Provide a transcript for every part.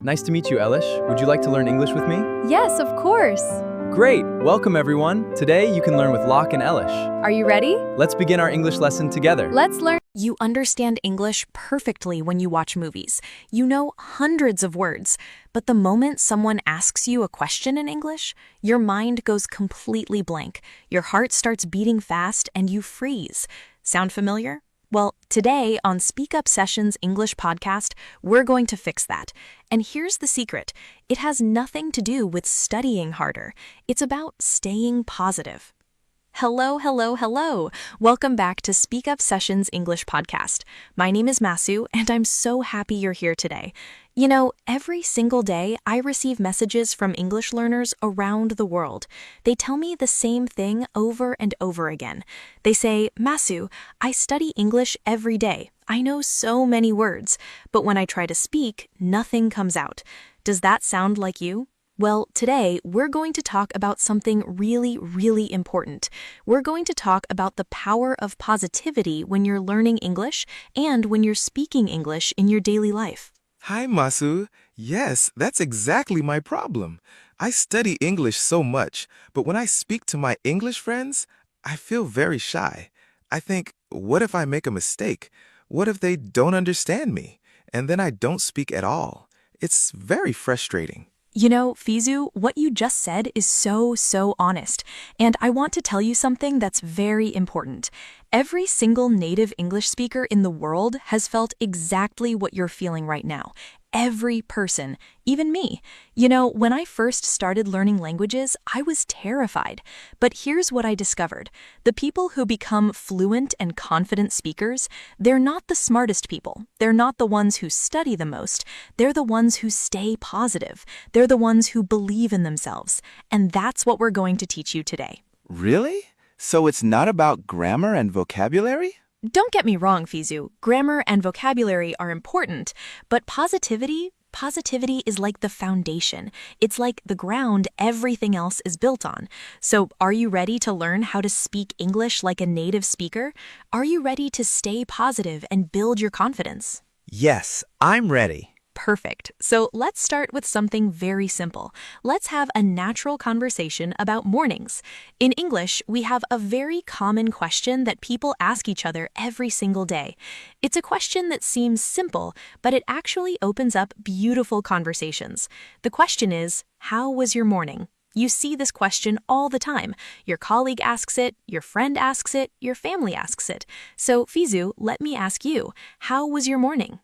Nice to meet you, Elish. Would you like to learn English with me? Yes, of course. Great! Welcome, everyone. Today, you can learn with Locke and Elish. Are you ready? Let's begin our English lesson together. Let's learn. You understand English perfectly when you watch movies. You know hundreds of words. But the moment someone asks you a question in English, your mind goes completely blank. Your heart starts beating fast and you freeze. Sound familiar? Well, today on Speak Up Sessions English podcast, we're going to fix that. And here's the secret. It has nothing to do with studying harder. It's about staying positive. Hello, hello, hello. Welcome back to Speak Up Sessions English podcast. My name is Masu, and I'm so happy you're here today. You know, every single day, I receive messages from English learners around the world. They tell me the same thing over and over again. They say, Masu, I study English every day. I know so many words, but when I try to speak, nothing comes out. Does that sound like you? Well, today, we're going to talk about something really, really important. We're going to talk about the power of positivity when you're learning English and when you're speaking English in your daily life. Hi, Masu. Yes, that's exactly my problem. I study English so much, but when I speak to my English friends, I feel very shy. I think, what if I make a mistake? What if they don't understand me? And then I don't speak at all. It's very frustrating. You know, Fizu, what you just said is so honest. And I want to tell you something that's very important. Every single native English speaker in the world has felt exactly what you're feeling right now. Every person, even me. You know, when I first started learning languages, I was terrified. But here's what I discovered. The people who become fluent and confident speakers, they're not the smartest people. They're not the ones who study the most. They're the ones who stay positive. They're the ones who believe in themselves. And that's what we're going to teach you today. Really? So it's not about grammar and vocabulary? Don't get me wrong, Fizu. Grammar and vocabulary are important, but positivity is like the foundation. It's like the ground everything else is built on. So are you ready to learn how to speak English like a native speaker? Are you ready to stay positive and build your confidence? Yes, I'm ready. Perfect. So let's start with something very simple. Let's have a natural conversation about mornings. In English, we have a very common question that people ask each other every single day. It's a question that seems simple, but it actually opens up beautiful conversations. The question is, how was your morning? You see this question all the time. Your colleague asks it, your friend asks it, your family asks it. So, Fizu, let me ask you, how was your morning?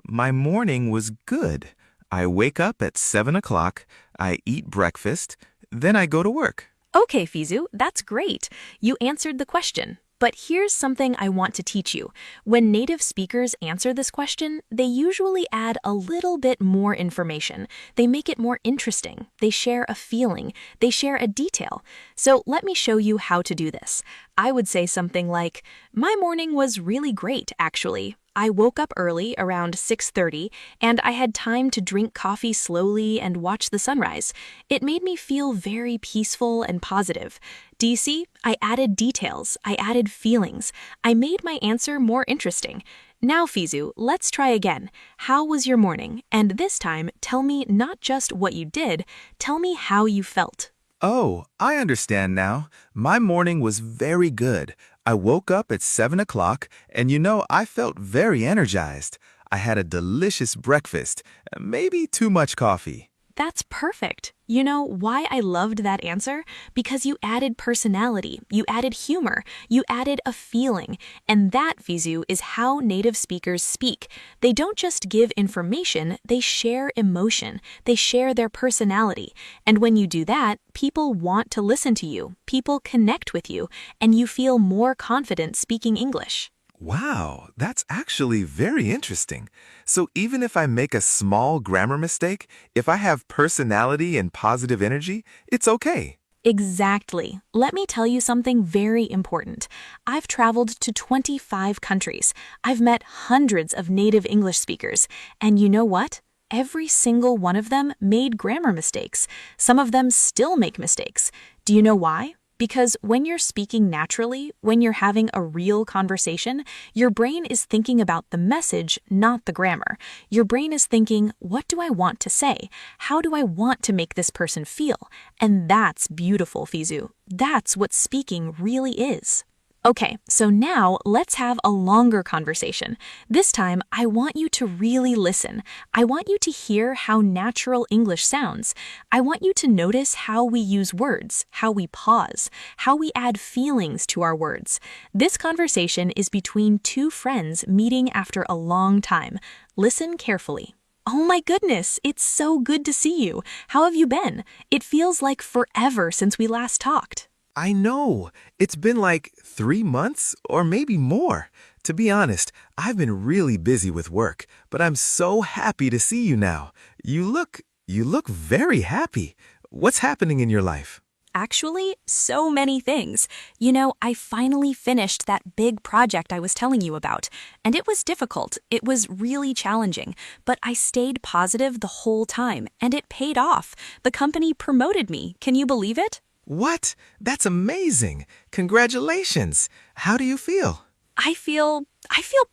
My morning was good. I wake up at 7 o'clock, I eat breakfast, then I go to work. Okay, Fizu, that's great. You answered the question. But here's something I want to teach you. When native speakers answer this question, they usually add a little bit more information. They make it more interesting. They share a feeling. They share a detail. So let me show you how to do this. I would say something like, my morning was really great, actually. I woke up early, around 6:30, and I had time to drink coffee slowly and watch the sunrise. It made me feel very peaceful and positive. Do you see? I added details. I added feelings. I made my answer more interesting. Now, Fizu, let's try again. How was your morning? And this time, tell me not just what you did, tell me how you felt. Oh, I understand now. My morning was very good. I woke up at 7 o'clock, and I felt very energized. I had a delicious breakfast, maybe too much coffee. That's perfect. You know why I loved that answer? Because you added personality, you added humor, you added a feeling. And that, Fizu, is how native speakers speak. They don't just give information, they share emotion. They share their personality. And when you do that, people want to listen to you. People connect with you, and you feel more confident speaking English. Wow, that's actually very interesting. So even if I make a small grammar mistake, if I have personality and positive energy, it's okay. Exactly. Let me tell you something very important. I've traveled to 25 countries. I've met hundreds of native English speakers. And you know what? Every single one of them made grammar mistakes. Some of them still make mistakes. Do you know why? Because when you're speaking naturally, when you're having a real conversation, your brain is thinking about the message, not the grammar. Your brain is thinking, what do I want to say? How do I want to make this person feel? And that's beautiful, Fizu. That's what speaking really is. Okay, so now let's have a longer conversation. This time, I want you to really listen. I want you to hear how natural English sounds. I want you to notice how we use words, how we pause, how we add feelings to our words. This conversation is between two friends meeting after a long time. Listen carefully. Oh my goodness, it's so good to see you. How have you been? It feels like forever since we last talked. I know. It's been like 3 months or maybe more. To be honest, I've been really busy with work, but I'm so happy to see you now. You look very happy. What's happening in your life? Actually, so many things. You know, I finally finished that big project I was telling you about, and it was difficult. It was really challenging, but I stayed positive the whole time, and it paid off. The company promoted me. Can you believe it? What? That's amazing. Congratulations. How do you feel? I feel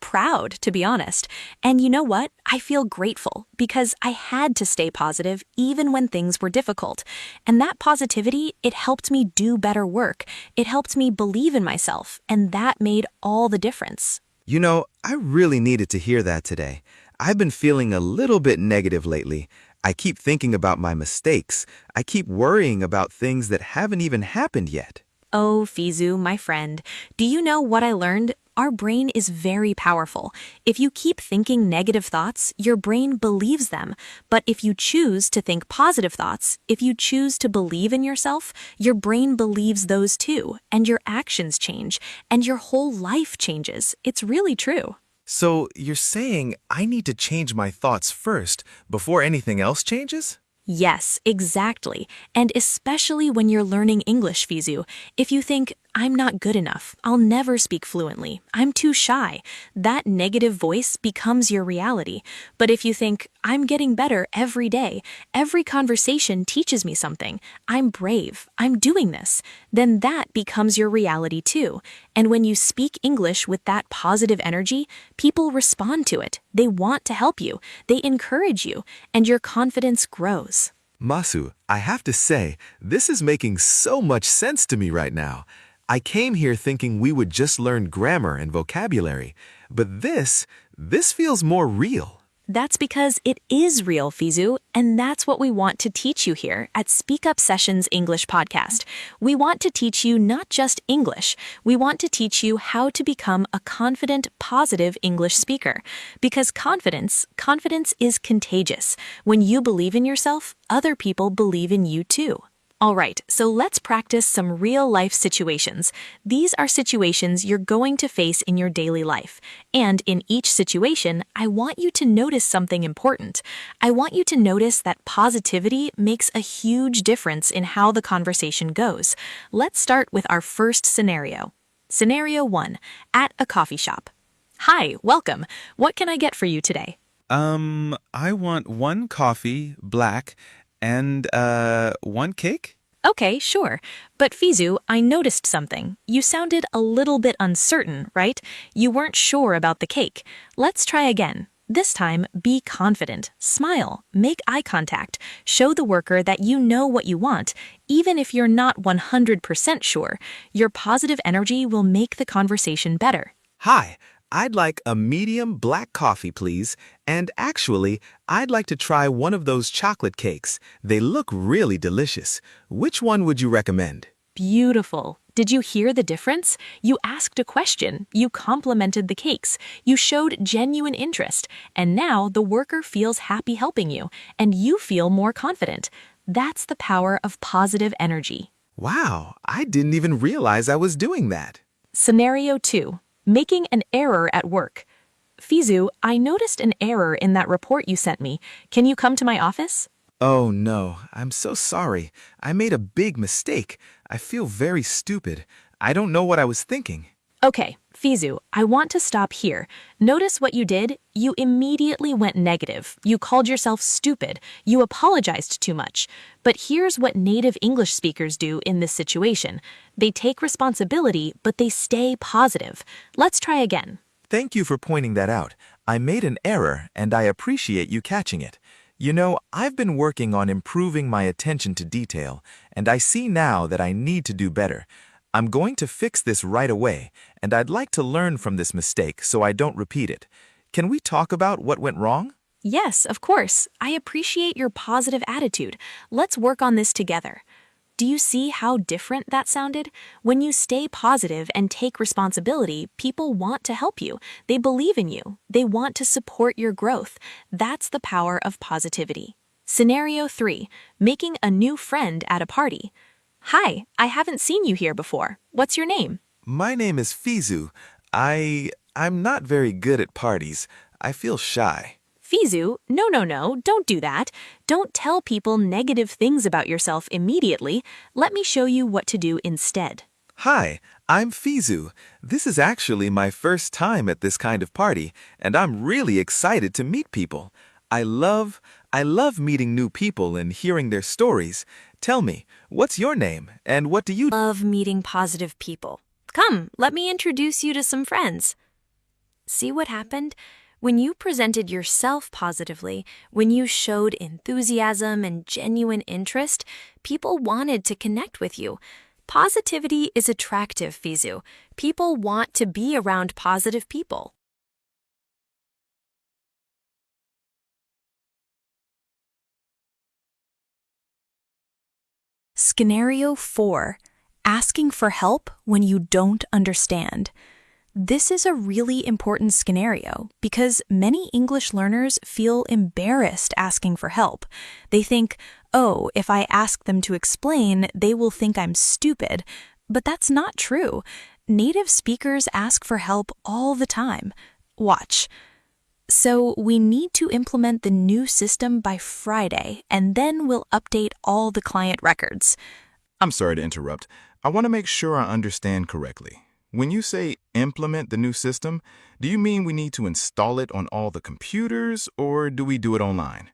proud, to be honest. And you know what? I feel grateful because I had to stay positive even when things were difficult. And that positivity, it helped me do better work. It helped me believe in myself, and that made all the difference. You know, I really needed to hear that today. I've been feeling a little bit negative lately. I keep thinking about my mistakes. I keep worrying about things that haven't even happened yet. Oh, Fizu, my friend, do you know what I learned? Our brain is very powerful. If you keep thinking negative thoughts, your brain believes them. But if you choose to think positive thoughts, if you choose to believe in yourself, your brain believes those too, and your actions change, and your whole life changes. It's really true. So you're saying I need to change my thoughts first before anything else changes? Yes, exactly. And especially when you're learning English, Fizu. If you think, I'm not good enough, I'll never speak fluently, I'm too shy, that negative voice becomes your reality. But if you think, I'm getting better every day, every conversation teaches me something, I'm brave, I'm doing this, then that becomes your reality too. And when you speak English with that positive energy, people respond to it. They want to help you, they encourage you, and your confidence grows. Masu, I have to say, this is making so much sense to me right now. I came here thinking we would just learn grammar and vocabulary, but this feels more real. That's because it is real, Fizu, and that's what we want to teach you here at Speak Up Sessions English Podcast. We want to teach you not just English, we want to teach you how to become a confident, positive English speaker. Because confidence is contagious. When you believe in yourself, other people believe in you too. All right, so let's practice some real-life situations. These are situations you're going to face in your daily life. And in each situation, I want you to notice something important. I want you to notice that positivity makes a huge difference in how the conversation goes. Let's start with our first scenario. Scenario 1, at a coffee shop. Hi, welcome. What can I get for you today? I want 1 coffee, black, and 1 cake? Okay, sure. But Fizu, I noticed something. You sounded a little bit uncertain, right? You weren't sure about the cake. Let's try again. This time, be confident, smile, make eye contact, show the worker that you know what you want, even if you're not 100% sure. Your positive energy will make the conversation better. Hi, I'd like a medium black coffee, please. And actually, I'd like to try one of those chocolate cakes. They look really delicious. Which one would you recommend? Beautiful. Did you hear the difference? You asked a question, you complimented the cakes, you showed genuine interest, and now the worker feels happy helping you, and you feel more confident. That's the power of positive energy. Wow, I didn't even realize I was doing that. Scenario 2. Making an error at work. Fizu, I noticed an error in that report you sent me. Can you come to my office? Oh no, I'm so sorry. I made a big mistake. I feel very stupid. I don't know what I was thinking. Okay, Fizu, I want to stop here. Notice what you did. You immediately went negative. You called yourself stupid. You apologized too much. But here's what native English speakers do in this situation. They take responsibility, but they stay positive. Let's try again. Thank you for pointing that out. I made an error, and I appreciate you catching it. You know, I've been working on improving my attention to detail, and I see now that I need to do better. I'm going to fix this right away, and I'd like to learn from this mistake so I don't repeat it. Can we talk about what went wrong? Yes, of course. I appreciate your positive attitude. Let's work on this together. Do you see how different that sounded? When you stay positive and take responsibility, people want to help you. They believe in you. They want to support your growth. That's the power of positivity. Scenario 3. Making a new friend at a party. Hi, I haven't seen you here before. What's your name? My name is Fizu. I'm not very good at parties. I feel shy. Fizu, no, don't do that. Don't tell people negative things about yourself immediately. Let me show you what to do instead. Hi, I'm Fizu. This is actually my first time at this kind of party, and I'm really excited to meet people. I love meeting new people and hearing their stories. Tell me, what's your name, and what do you do? Love meeting positive people. Come, let me introduce you to some friends. See what happened? When you presented yourself positively, when you showed enthusiasm and genuine interest, people wanted to connect with you. Positivity is attractive, Fizu. People want to be around positive people. Scenario 4. Asking for help when you don't understand. This is a really important scenario because many English learners feel embarrassed asking for help. They think, oh, if I ask them to explain, they will think I'm stupid. But that's not true. Native speakers ask for help all the time. Watch. So we need to implement the new system by Friday, and then we'll update all the client records. I'm sorry to interrupt. I want to make sure I understand correctly. When you say implement the new system, do you mean we need to install it on all the computers, or do we do it online?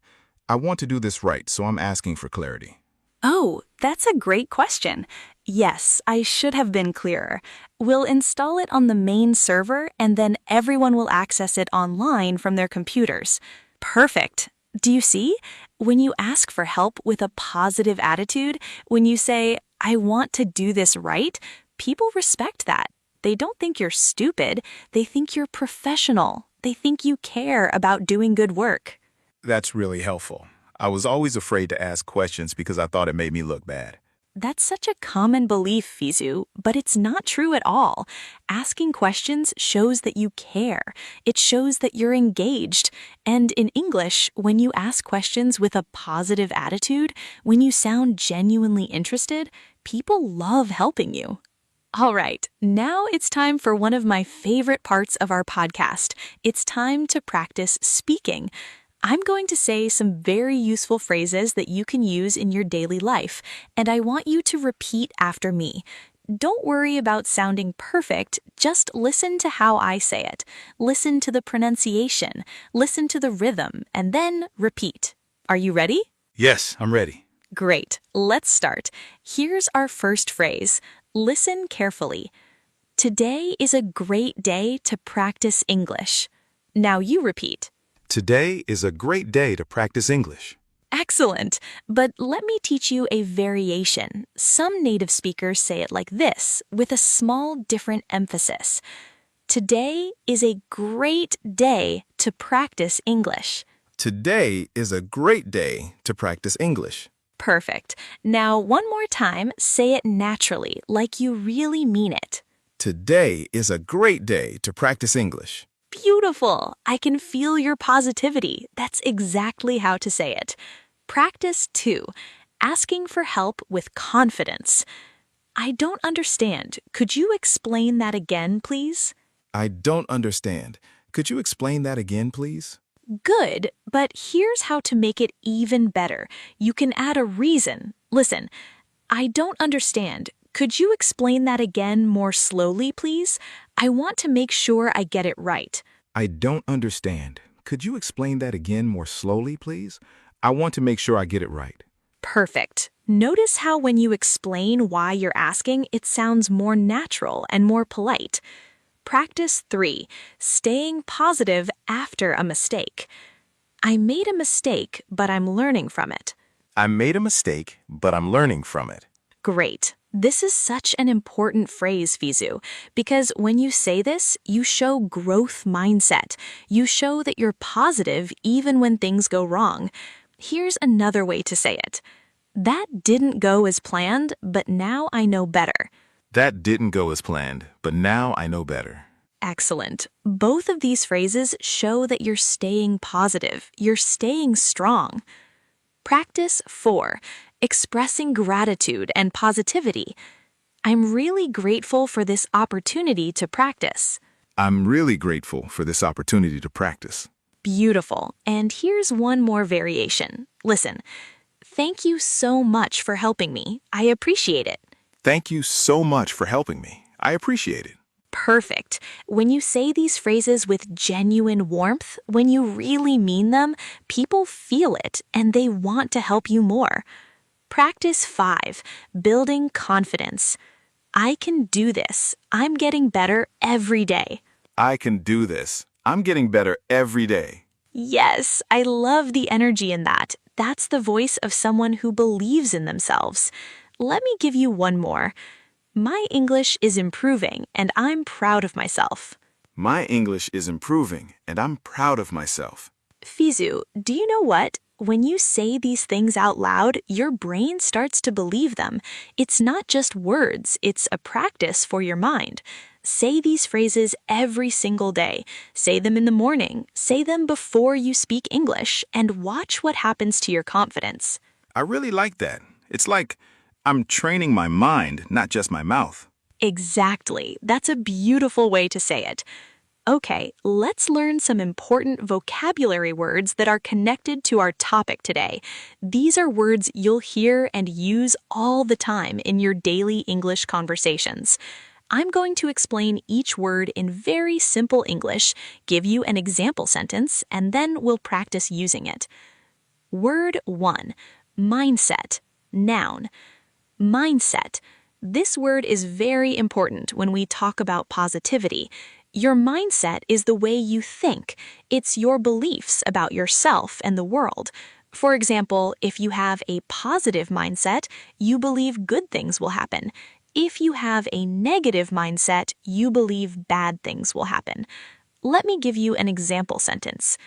I want to do this right, so I'm asking for clarity. Oh, that's a great question. Yes, I should have been clearer. We'll install it on the main server, and then everyone will access it online from their computers. Perfect. Do you see? When you ask for help with a positive attitude, when you say, I want to do this right, people respect that. They don't think you're stupid. They think you're professional. They think you care about doing good work. That's really helpful. I was always afraid to ask questions because I thought it made me look bad. That's such a common belief, Fizu, but it's not true at all. Asking questions shows that you care. It shows that you're engaged. And in English, when you ask questions with a positive attitude, when you sound genuinely interested, people love helping you. All right, now it's time for one of my favorite parts of our podcast. It's time to practice speaking. I'm going to say some very useful phrases that you can use in your daily life, and I want you to repeat after me. Don't worry about sounding perfect, just listen to how I say it. Listen to the pronunciation, listen to the rhythm, and then repeat. Are you ready? Yes, I'm ready. Great, let's start. Here's our first phrase. Listen carefully. Today is a great day to practice English. Now you repeat. Today is a great day to practice English. Excellent. But let me teach you a variation. Some native speakers say it like this, with a small different emphasis. Today is a great day to practice English. Today is a great day to practice English. Perfect. Now, one more time, say it naturally, like you really mean it. Today is a great day to practice English. Beautiful. I can feel your positivity. That's exactly how to say it. Practice 2. Asking for help with confidence. I don't understand. Could you explain that again, please? I don't understand. Could you explain that again, please? Good, but here's how to make it even better. You can add a reason. Listen, I don't understand. could you explain that again more slowly, please? I want to make sure I get it right. I don't understand. Could you explain that again more slowly, please? I want to make sure I get it right. Perfect. Notice how when you explain why you're asking, it sounds more natural and more polite. Practice 3. Staying positive after a mistake. I made a mistake, but I'm learning from it. I made a mistake, but I'm learning from it. Great. This is such an important phrase, Fizu, because when you say this, you show growth mindset. You show that you're positive even when things go wrong. Here's another way to say it. That didn't go as planned, but now I know better. That didn't go as planned, but now I know better. Excellent. Both of these phrases show that you're staying positive. You're staying strong. Practice 4. Expressing gratitude and positivity. I'm really grateful for this opportunity to practice. I'm really grateful for this opportunity to practice. Beautiful. And here's one more variation. Listen. Thank you so much for helping me. I appreciate it. Thank you so much for helping me. I appreciate it. Perfect. When you say these phrases with genuine warmth, when you really mean them, people feel it and they want to help you more. Practice 5. Building confidence. I can do this. I'm getting better every day. I can do this. I'm getting better every day. Yes, I love the energy in that. That's the voice of someone who believes in themselves. Let me give you one more. My English is improving, and I'm proud of myself. My English is improving, and I'm proud of myself. Fizu, do you know what? When you say these things out loud, your brain starts to believe them. It's not just words, it's a practice for your mind. Say these phrases every single day. Say them in the morning. Say them before you speak English, and watch what happens to your confidence. I really like that. It's like I'm training my mind, not just my mouth. Exactly. That's a beautiful way to say it. Okay, let's learn some important vocabulary words that are connected to our topic today. These are words you'll hear and use all the time in your daily English conversations. I'm going to explain each word in very simple English, give you an example sentence, and then we'll practice using it. Word 1. Mindset. Noun. Mindset. This word is very important when we talk about positivity. Your mindset is the way you think. It's your beliefs about yourself and the world. For example, if you have a positive mindset, you believe good things will happen. If you have a negative mindset, you believe bad things will happen. Let me give you an example sentence.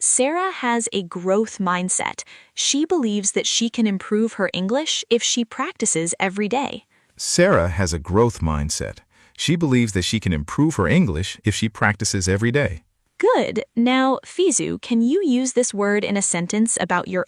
Sarah has a growth mindset. She believes that she can improve her English if she practices every day. Sarah has a growth mindset. She believes that she can improve her English if she practices every day. Good. Now, Fizu, can you use this word in a sentence about your